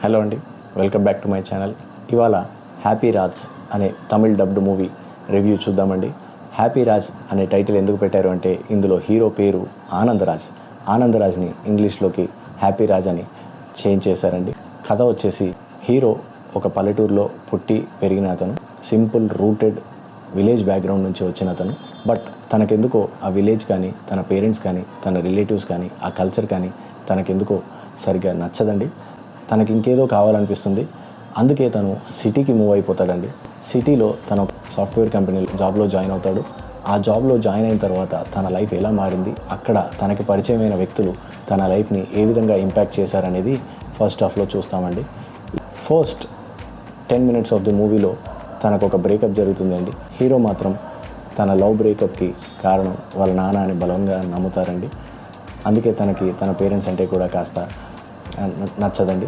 Hello అండి, welcome back to my channel. ఇవాళ happy Raj అనే తమిళ్ డబ్డ్ మూవీ రివ్యూ చూద్దామండి. హ్యాపీ రాజ్ అనే టైటిల్ ఎందుకు పెట్టారు అంటే ఇందులో హీరో పేరు ఆనందరాజ్. ఆనందరాజ్ని ఇంగ్లీష్లోకి హ్యాపీ రాజ్ అని చేంజ్ చేశారండి. కథ వచ్చేసి హీరో ఒక పల్లెటూరులో పుట్టి పెరిగిన అతను, సింపుల్ రూటెడ్ విలేజ్ బ్యాక్గ్రౌండ్ నుంచి వచ్చిన అతను. బట్ తనకెందుకో ఆ విలేజ్ కానీ, తన పేరెంట్స్ కానీ, తన రిలేటివ్స్ కానీ, ఆ కల్చర్ కానీ తనకెందుకో సరిగ్గా నచ్చదండి. తనకి ఇంకేదో కావాలనిపిస్తుంది. అందుకే తను సిటీకి మూవ్ అయిపోతాడండి. సిటీలో తన సాఫ్ట్వేర్ కంపెనీలో జాబ్లో జాయిన్ అవుతాడు. ఆ జాబ్లో జాయిన్ అయిన తర్వాత తన లైఫ్ ఎలా మారింది, అక్కడ తనకి పరిచయమైన వ్యక్తులు తన లైఫ్ని ఏ విధంగా ఇంపాక్ట్ చేశారనేది ఫస్ట్ హాఫ్లో చూస్తామండి. ఫస్ట్ 10 minutes ఆఫ్ ది మూవీలో తనకు ఒక బ్రేకప్ జరుగుతుందండి. హీరో మాత్రం తన లవ్ బ్రేకప్కి కారణం వాళ్ళ నాన్న అని బలంగా నమ్ముతారండి. అందుకే తనకి తన పేరెంట్స్ అంటే కూడా కాస్త నచ్చదండి.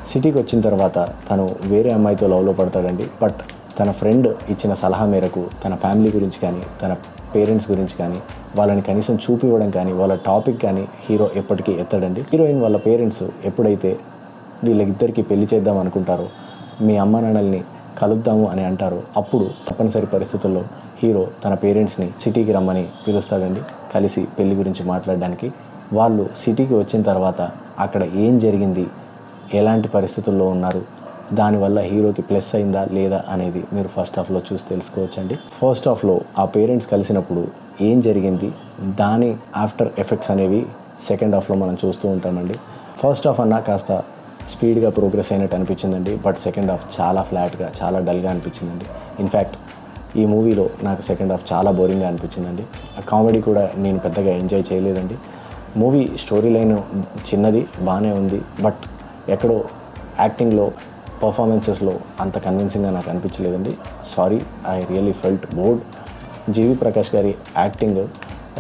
సిటీకి వచ్చిన తర్వాత తను వేరే అమ్మాయితో లవ్లో పడతాడండి. బట్ తన ఫ్రెండ్ ఇచ్చిన సలహా మేరకు తన ఫ్యామిలీ గురించి కానీ, తన పేరెంట్స్ గురించి కానీ, వాళ్ళని కనీసం చూపివ్వడం కానీ, వాళ్ళ టాపిక్ కానీ హీరో ఎప్పటికీ ఎత్తడండి. హీరోయిన్ వాళ్ళ పేరెంట్స్ ఎప్పుడైతే వీళ్ళిద్దరికీ పెళ్లి చేద్దాం అనుకుంటారో, మీ అమ్మ నాన్నల్ని కలుద్దాము అని అంటారు, అప్పుడు తప్పనిసరి పరిస్థితుల్లో హీరో తన పేరెంట్స్ని సిటీకి రమ్మని పిలుస్తాడండి, కలిసి పెళ్లి గురించి మాట్లాడడానికి. వాళ్ళు సిటీకి వచ్చిన తర్వాత అక్కడ ఏం జరిగింది, ఎలాంటి పరిస్థితుల్లో ఉన్నారు, దానివల్ల హీరోకి ప్లస్ అయిందా లేదా అనేది మీరు ఫస్ట్ హాఫ్లో చూసి తెలుసుకోవచ్చండి. ఫస్ట్ హాఫ్లో ఆ పేరెంట్స్ కలిసినప్పుడు ఏం జరిగింది, దాని ఆఫ్టర్ ఎఫెక్ట్స్ అనేవి సెకండ్ హాఫ్లో మనం చూస్తూ ఉంటామండి. ఫస్ట్ హాఫ్ అన్నా కాస్త స్పీడ్గా ప్రోగ్రెస్ అయినట్టు అనిపించిందండి. బట్ సెకండ్ హాఫ్ చాలా ఫ్లాట్గా, చాలా డల్గా అనిపించిందండి. ఇన్ఫ్యాక్ట్ ఈ మూవీలో నాకు సెకండ్ హాఫ్ చాలా బోరింగ్గా అనిపించిందండి. ఆ కామెడీ కూడా నేను పెద్దగా ఎంజాయ్ చేయలేదండి. మూవీ స్టోరీ లైన్ చిన్నది, బాగానే ఉంది. బట్ ఎక్కడో యాక్టింగ్లో, పర్ఫార్మెన్సెస్లో అంత కన్విన్సింగ్గా నాకు అనిపించలేదండి. Sorry, I really felt bored. G V Prakash గారి యాక్టింగ్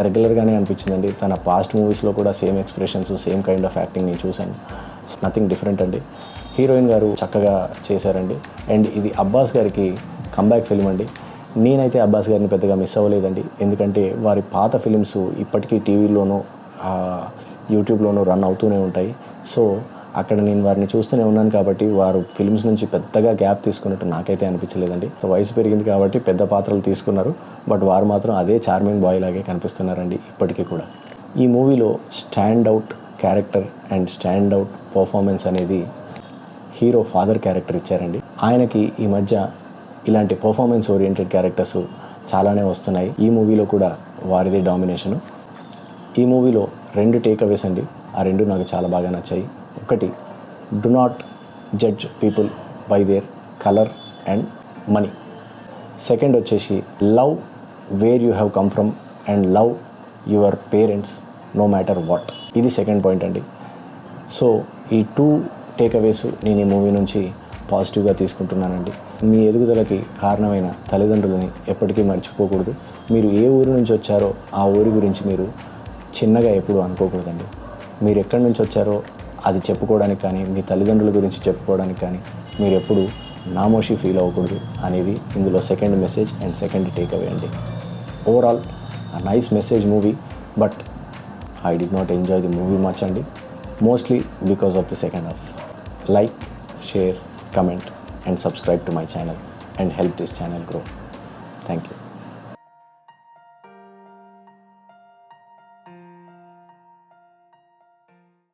రెగ్యులర్గానే అనిపించిందండి. తన పాస్ట్ మూవీస్లో కూడా same expressions, same kind of acting నేను చూశాను. నథింగ్ డిఫరెంట్ అండి. హీరోయిన్ గారు చక్కగా చేశారండి. అండ్ ఇది అబ్బాస్ గారికి కంబ్యాక్ ఫిల్మ్ అండి. నేనైతే అబ్బాస్ గారిని పెద్దగా మిస్ అవ్వలేదండి. ఎందుకంటే వారి పాత ఫిలిమ్స్ ఇప్పటికీ టీవీలోనూ యూట్యూబ్లోనూ రన్ అవుతూనే ఉంటాయి. సో అక్కడ నేను వారిని చూస్తూనే ఉన్నాను కాబట్టి వారు ఫిల్మ్స్ నుంచి పెద్దగా గ్యాప్ తీసుకున్నట్టు నాకైతే అనిపించలేదండి. వయసు పెరిగింది కాబట్టి పెద్ద పాత్రలు తీసుకున్నారు. బట్ వారు మాత్రం అదే చార్మింగ్ బాయ్ లాగే కనిపిస్తున్నారండి ఇప్పటికీ కూడా. ఈ మూవీలో stand out character and stand out performance అనేది హీరో ఫాదర్ క్యారెక్టర్ ఇచ్చారండి. ఆయనకి ఈ మధ్య ఇలాంటి పర్ఫార్మెన్స్ ఓరియంటెడ్ క్యారెక్టర్స్ చాలానే వస్తున్నాయి. ఈ మూవీలో కూడా వారిదే డామినేషను. ఈ మూవీలో 2 టేక్అవేస్ అండి. ఆ 2 నాకు చాలా బాగా నచ్చాయి. ఒకటి, do not judge people by their colour and money. Second వచ్చేసి, love where you have come from and love your parents no matter what. ఇది సెకండ్ పాయింట్ అండి. సో ఈ 2 టేక్అవేస్ నేను ఈ మూవీ నుంచి పాజిటివ్గా తీసుకుంటున్నానండి. మీ ఎదుగుదలకి కారణమైన తల్లిదండ్రులని ఎప్పటికీ మర్చిపోకూడదు. మీరు ఏ ఊరు నుంచి వచ్చారో ఆ ఊరి గురించి మీరు చిన్నగా ఎప్పుడు అనుకోకూడదండి. మీరు ఎక్కడి నుంచి వచ్చారో అది చెప్పుకోవడానికి కానీ, మీ తల్లిదండ్రుల గురించి చెప్పుకోవడానికి కానీ మీరు ఎప్పుడు నామోషి ఫీల్ అవ్వకూడదు అనేది ఇందులో second message and second takeaway అండి. Overall nice message movie, but I did not enjoy the movie much అండి. Mostly because of the second half. Like, share, comment and subscribe to my channel and help this channel grow. Thank you.